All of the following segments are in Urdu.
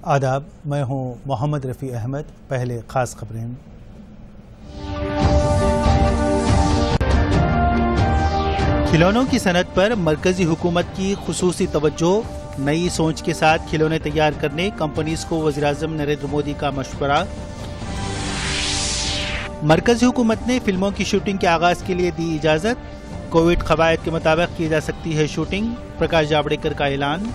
آداب، میں ہوں محمد رفیع احمد۔ پہلے خاص خبریں۔ کھلونوں کی صنعت پر مرکزی حکومت کی خصوصی توجہ، نئی سوچ کے ساتھ کھلونے تیار کرنے کمپنیز کو وزیراعظم نریندر مودی کا مشورہ۔ مرکزی حکومت نے فلموں کی شوٹنگ کے آغاز کے لیے دی اجازت، کووڈ قواعد کے مطابق کی جا سکتی ہے شوٹنگ، پرکاش جاوڈیکر کا اعلان۔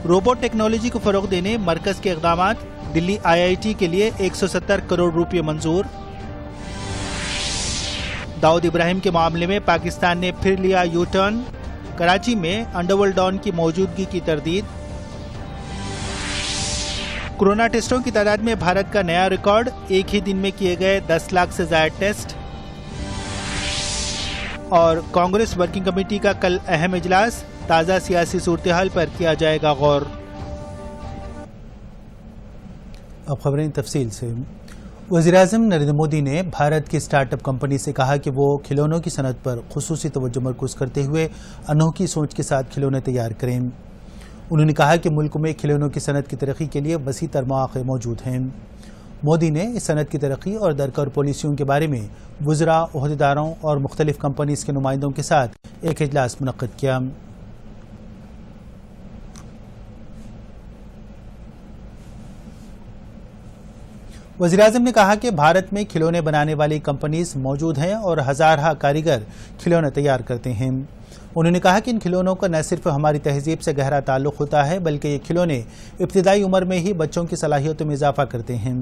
روبوٹ ٹیکنالوجی کو فروغ دینے مرکز کے اقدامات، دلی IIT کے لیے 170 کروڑ روپے منظور۔ داؤد ابراہیم کے معاملے میں پاکستان نے پھر لیا یو ٹرن، کراچی میں انڈرورلڈ ڈان کی موجودگی کی تردید۔ کورونا ٹیسٹوں کی تعداد میں بھارت کا نیا ریکارڈ، ایک ہی دن میں کیے گئے 10 لاکھ سے زائد ٹیسٹ۔ اور کانگریس ورکنگ کمیٹی کا کل اہم اجلاس، تازہ سیاسی صورتحال پر کیا جائے گا غور۔ اب خبریں تفصیل سے۔ وزیراعظم نریندر مودی نے بھارت کی اسٹارٹ اپ کمپنی سے کہا کہ وہ کھلونوں کی صنعت پر خصوصی توجہ مرکوز کرتے ہوئے انوکھی سوچ کے ساتھ کھلونے تیار کریں۔ انہوں نے کہا کہ ملک میں کھلونوں کی صنعت کی ترقی کے لیے وسیع تر مواقع موجود ہیں۔ مودی نے اس صنعت کی ترقی اور درکار پالیسیوں کے بارے میں وزراء، عہدیداروں اور مختلف کمپنیز کے نمائندوں کے ساتھ ایک اجلاس منعقد کیا۔ وزیراعظم نے کہا کہ بھارت میں کھلونے بنانے والی کمپنیز موجود ہیں اور ہزارہ کاریگر کھلونے تیار کرتے ہیں۔ انہوں نے کہا کہ ان کھلونوں کا نہ صرف ہماری تہذیب سے گہرا تعلق ہوتا ہے بلکہ یہ کھلونے ابتدائی عمر میں ہی بچوں کی صلاحیتوں میں اضافہ کرتے ہیں۔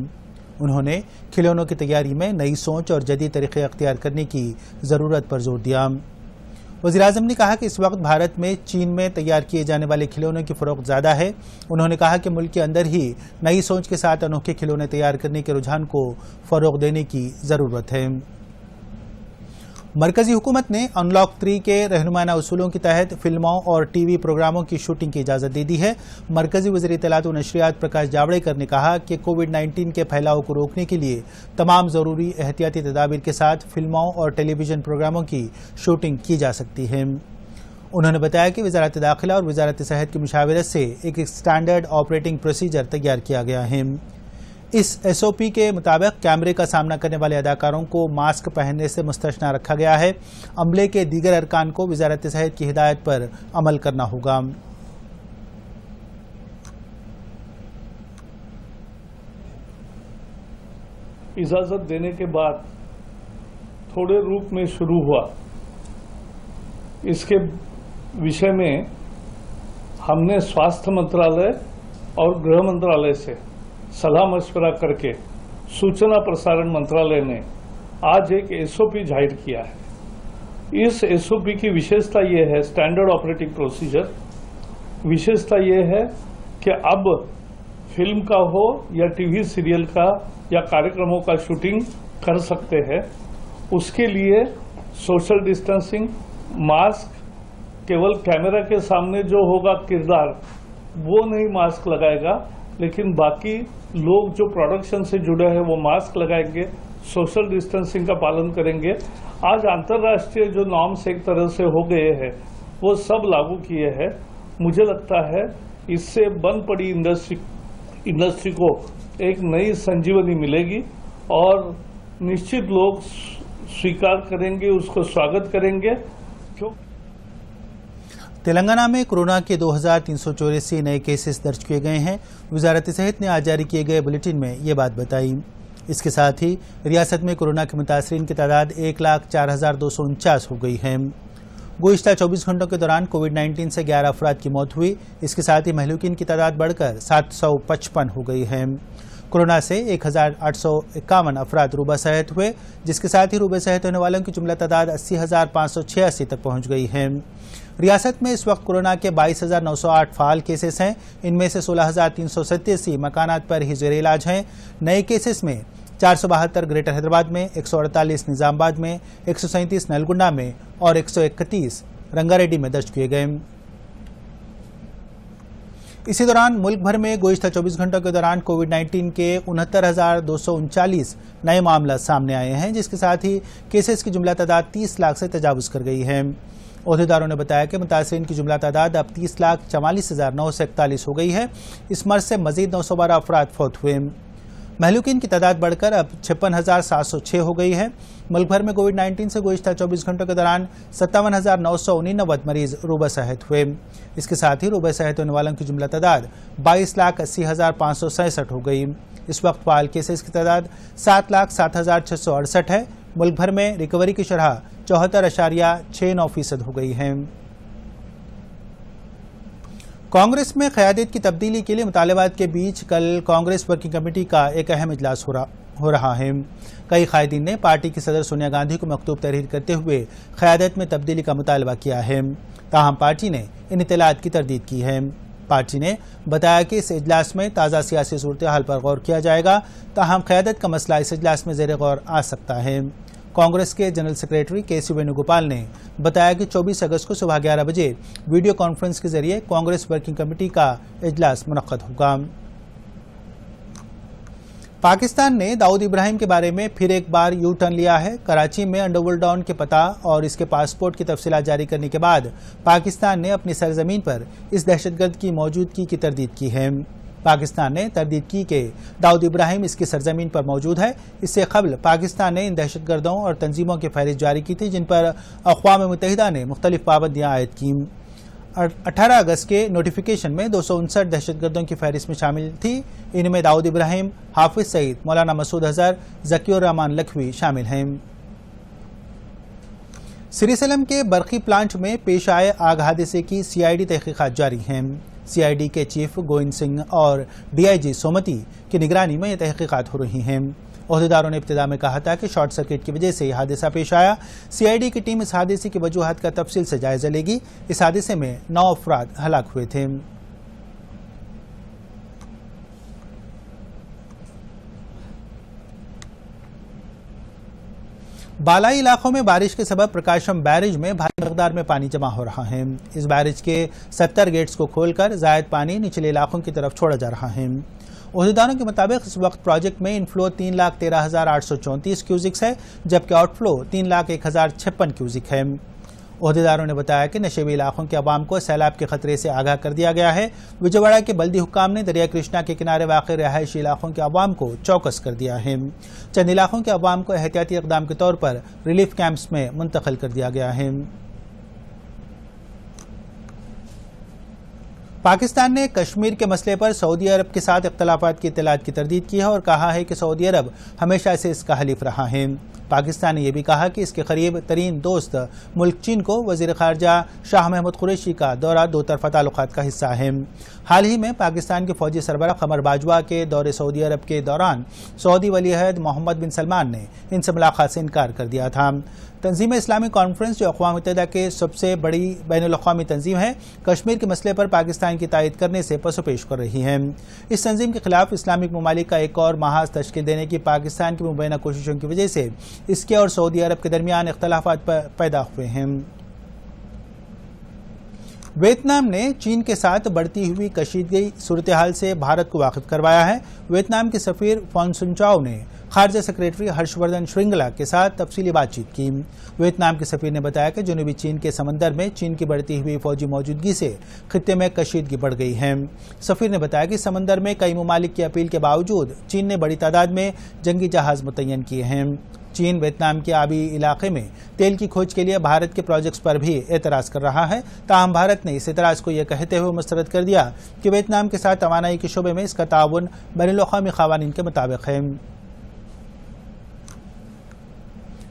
انہوں نے کھلونوں کی تیاری میں نئی سوچ اور جدید طریقے اختیار کرنے کی ضرورت پر زور دیا۔ وزیراعظم نے کہا کہ اس وقت بھارت میں چین میں تیار کیے جانے والے کھلونوں کی فروخت زیادہ ہے۔ انہوں نے کہا کہ ملک کے اندر ہی نئی سوچ کے ساتھ انوکھے کھلونے تیار کرنے کے رجحان کو فروغ دینے کی ضرورت ہے۔ مرکزی حکومت نے ان لاک 3 کے رہنمانہ اصولوں کے تحت فلموں اور ٹی وی پروگراموں کی شوٹنگ کی اجازت دے دی ہے۔ مرکزی وزیر اطلاعات و نشریات پرکاش جاوڈیکر نے کہا کہ کووڈ-19 کے پھیلاؤ کو روکنے کے لیے تمام ضروری احتیاطی تدابیر کے ساتھ فلموں اور ٹیلی ویژن پروگراموں کی شوٹنگ کی جا سکتی ہے۔ انہوں نے بتایا کہ وزارت داخلہ اور وزارت صحت کی مشاورت سے ایک اسٹینڈرڈ آپریٹنگ پروسیجر تیار کیا گیا ہے۔ اس SOP کے مطابق کیمرے کا سامنا کرنے والے اداکاروں کو ماسک پہننے سے مستثنی رکھا گیا ہے۔ عملے کے دیگر ارکان کو وزارت صحت کی ہدایت پر عمل کرنا ہوگا۔ اجازت دینے کے بعد تھوڑے روپ میں شروع ہوا، اس کے وشے میں ہم نے سواستھ منترالیہ اور گرہ منترالیہ سے صلاح مشورہ کر کے سوچنا پرسارن منترالیہ نے آج ایک SOP ظاہر کیا ہے۔ اس SOP کی وشیشتا یہ ہے، اسٹینڈرڈ آپریٹنگ پروسیجر، وشیشتا یہ ہے کہ اب فلم کا ہو یا ٹی وی سیریل کا یا کاریکرموں کا شوٹنگ کر سکتے ہیں۔ اس کے لیے سوشل ڈسٹینسنگ، ماسک، کیول کیمرہ کے سامنے جو ہوگا کردار وہ نہیں ماسک لگائے گا، لیکن باقی لوگ جو پروڈکشن سے جڑے ہیں وہ ماسک لگائیں گے، سوشل ڈسٹینسنگ کا پالن کریں گے۔ آج انترراشٹریہ جو نارمس ایک طرح سے ہو گئے ہیں وہ سب لاگو کیے ہیں۔ مجھے لگتا ہے اس سے بند پڑی انڈسٹری کو ایک نئی سنجیونی ملے گی اور نشچت لوگ سویکار کریں گے، اس کو سواگت کریں گے۔ تلنگانہ میں کورونا کے 2384 نئے کیسز درج کیے گئے ہیں۔ وزارت صحت نے آج جاری کیے گئے بلیٹن میں یہ بات بتائی۔ اس کے ساتھ ہی ریاست میں کورونا کے متاثرین کی تعداد 1,04,249 ہو گئی ہے۔ گزشتہ 24 گھنٹوں کے دوران کووڈ-19 سے 11 افراد کی موت ہوئی۔ اس کے ساتھ ہی مہلوکین کی تعداد بڑھ کر 755 ہو گئی ہے۔ کورونا سے 1,851 افراد روبہ صحت ہوئے، جس کے ساتھ ہی روبہ صحت ہونے والوں کی جملہ تعداد 80,586 تک پہنچ گئی ہے۔ ریاست میں اس وقت کورونا کے 22,908 فعال کیسز ہیں۔ ان میں سے 16,387 مکانات پر ہی زیر علاج ہیں۔ نئے کیسز میں 472 گریٹر حیدرآباد میں، 148 نظام آباد میں، 137 نلگنڈا میں اور 131 رنگا ریڈی میں درج کیے گئے۔ اسی دوران ملک بھر میں گزشتہ 24 گھنٹوں کے دوران کووڈ-19 کے 69,239 نئے معاملات سامنے آئے ہیں، جس کے ساتھ ہی کیسز کی جملہ تعداد 30 لاکھ سے تجاوز کر گئی ہے۔ عہدیداروں نے بتایا کہ متاثرین کی جملہ تعداد اب 30,44,941 ہو گئی ہے۔ اس مرض سے مزید 912 افراد فوت ہوئے۔ مہلوکین کی تعداد بڑھ کر اب 56,706 ہو گئی ہے۔ ملک بھر میں کووڈ-19 سے گزشتہ 24 گھنٹوں کے دوران 57,989 مریض روبہ صحت ہوئے۔ اس کے ساتھ ہی روبہ صحت ہونے والوں کی جملہ تعداد 22,80,567 ہو گئی۔ اس وقت فعال کیسز کی تعداد 7,07,668 ہے۔ ملک بھر میں ریکوری کی شرح 74.69% ہو گئی ہے۔ کانگریس میں قیادت کی تبدیلی کے لیے مطالبات کے بیچ کل کانگریس ورکنگ کمیٹی کا ایک اہم اجلاس ہو رہا ہے۔ کئی قائدین نے پارٹی کی صدر سونیا گاندھی کو مکتوب تحریر کرتے ہوئے قیادت میں تبدیلی کا مطالبہ کیا ہے، تاہم پارٹی نے ان اطلاعات کی تردید کی ہے۔ پارٹی نے بتایا کہ اس اجلاس میں تازہ سیاسی صورتحال پر غور کیا جائے گا، تاہم قیادت کا مسئلہ اس اجلاس میں زیر غور آ سکتا ہے۔ کانگریس کے جنرل سیکریٹری کے سی وینو گوپال نے بتایا کہ 24 اگست کو صبح 11 بجے ویڈیو کانفرنس کے ذریعے کانگریس ورکنگ کمیٹی کا اجلاس منعقد ہوگا۔ پاکستان نے داؤد ابراہیم کے بارے میں پھر ایک بار یو ٹرن لیا ہے۔ کراچی میں انڈر ورلڈ ڈان کے پتہ اور اس کے پاسپورٹ کی تفصیلات جاری کرنے کے بعد پاکستان نے اپنی سرزمین پر اس دہشت گرد کی موجودگی کی تردید کی ہے۔ پاکستان نے تردید کی کہ داؤد ابراہیم اس کی سرزمین پر موجود ہے۔ اس سے قبل پاکستان نے ان دہشت گردوں اور تنظیموں کی فہرست جاری کی تھی جن پر اقوام متحدہ نے مختلف پابندیاں عائد کیں۔ 18 اگست کے نوٹیفیکیشن میں 259 دہشت گردوں کی فہرست میں شامل تھی۔ ان میں داؤد ابراہیم، حافظ سعید، مولانا مسعود اظہر، ذکی الرحمان لکھوی شامل ہیں۔ سری سلم کے برقی پلانٹ میں پیش آئے آگ حادثے کی CID تحقیقات جاری ہیں۔ CID کے چیف گوئند سنگھ اور DIG سومتی کی نگرانی میں یہ تحقیقات ہو رہی ہیں۔ عہدیداروں نے ابتدا میں کہا تھا کہ شارٹ سرکٹ کی وجہ سے یہ حادثہ پیش آیا۔ CID کی ٹیم اس حادثے کی وجوہات کا تفصیل سے جائزہ لے گی۔ اس حادثے میں 9 افراد ہلاک ہوئے تھے۔ بالائی علاقوں میں بارش کے سبب پرکاشم بیرج میں بھاری مقدار میں پانی جمع ہو رہا ہے۔ اس بیرج کے 70 گیٹس کو کھول کر زائد پانی نچلے علاقوں کی طرف چھوڑا جا رہا ہے۔ عہدیداروں کے مطابق اس وقت پروجیکٹ میں انفلو 3,13,834 کیوزکس ہے، جبکہ آؤٹ فلو 3,01,056 کیوزک ہے۔ عہدیداروں نے بتایا کہ نشیبی علاقوں کے عوام کو سیلاب کے خطرے سے آگاہ کر دیا گیا ہے۔ وجےواڑہ کے بلدی حکام نے دریا کرشنا کے کنارے واقع رہائشی علاقوں کے عوام کو چوکس کر دیا ہے۔ چند علاقوں کے عوام کو احتیاطی اقدام کے طور پر ریلیف کیمپس میں منتقل کر دیا گیا ہے۔ پاکستان نے کشمیر کے مسئلے پر سعودی عرب کے ساتھ اختلافات کی اطلاعات کی تردید کی ہے اور کہا ہے کہ سعودی عرب ہمیشہ سے اس کا حلیف رہا ہے۔ پاکستان نے یہ بھی کہا کہ اس کے قریب ترین دوست ملک چین کو وزیر خارجہ شاہ محمود قریشی کا دورہ دو طرفہ تعلقات کا حصہ ہے۔ حال ہی میں پاکستان کے فوجی سربراہ قمر باجوہ کے دورے سعودی عرب کے دوران سعودی ولی عہد محمد بن سلمان نے ان سے ملاقات سے انکار کر دیا تھا۔ تنظیم اسلامی کانفرنس، جو اقوام متحدہ کے سب سے بڑی بین الاقوامی تنظیم ہے، کشمیر کے مسئلے پر پاکستان کی تائید کرنے سے پس و پیش کر رہی ہے۔ اس تنظیم کے خلاف اسلامک ممالک کا ایک اور محاذ تشکیل دینے کی پاکستان کی مبینہ کوششوں کی وجہ سے اس کے اور سعودی عرب کے درمیان اختلافات پیدا ہوئے ہیں۔ ویتنام نے چین کے ساتھ بڑھتی ہوئی کشیدگی صورتحال سے بھارت کو واقف کروایا ہے۔ ویتنام کے سفیر فون سنچاؤ نے خارجہ سیکریٹری ہرش وردھن شرنگلا کے ساتھ تفصیلی بات چیت کی۔ ویتنام کے سفیر نے بتایا کہ جنوبی چین کے سمندر میں چین کی بڑھتی ہوئی فوجی موجودگی سے خطے میں کشیدگی بڑھ گئی ہے۔ سفیر نے بتایا کہ سمندر میں کئی ممالک کی اپیل کے باوجود چین نے بڑی تعداد میں جنگی جہاز متعین کیے ہیں۔ چین ویتنام کے آبی علاقے میں تیل کی کھوج کے لیے بھارت کے پروجیکٹس پر بھی اعتراض کر رہا ہے، تاہم بھارت نے اس اعتراض کو یہ کہتے ہوئے مسترد کر دیا کہ ویتنام کے ساتھ توانائی کے شعبے میں اس کا تعاون بین الاقوامی قوانین کے مطابق ہے۔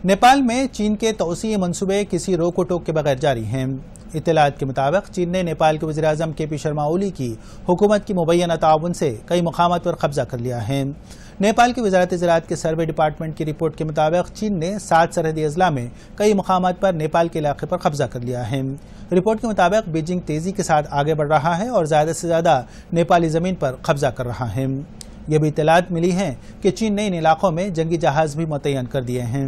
نیپال میں چین کے توسیعی منصوبے کسی روک و ٹوک کے بغیر جاری ہیں۔ اطلاعات کے مطابق چین نے نیپال کے وزیر اعظم کے پی شرما اولی کی حکومت کی مبینہ تعاون سے کئی مقامات پر قبضہ کر لیا ہے۔ نیپال کی وزارت زراعت کے سروے ڈپارٹمنٹ کی رپورٹ کے مطابق چین نے 7 سرحدی اضلاع میں کئی مقامات پر نیپال کے علاقے پر قبضہ کر لیا ہے۔ رپورٹ کے مطابق بیجنگ تیزی کے ساتھ آگے بڑھ رہا ہے اور زیادہ سے زیادہ نیپالی زمین پر قبضہ کر رہا ہے۔ یہ بھی اطلاعات ملی ہیں کہ چین نے ان علاقوں میں جنگی جہاز بھی متعین کر دیے ہیں۔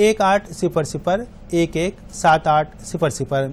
1800117800।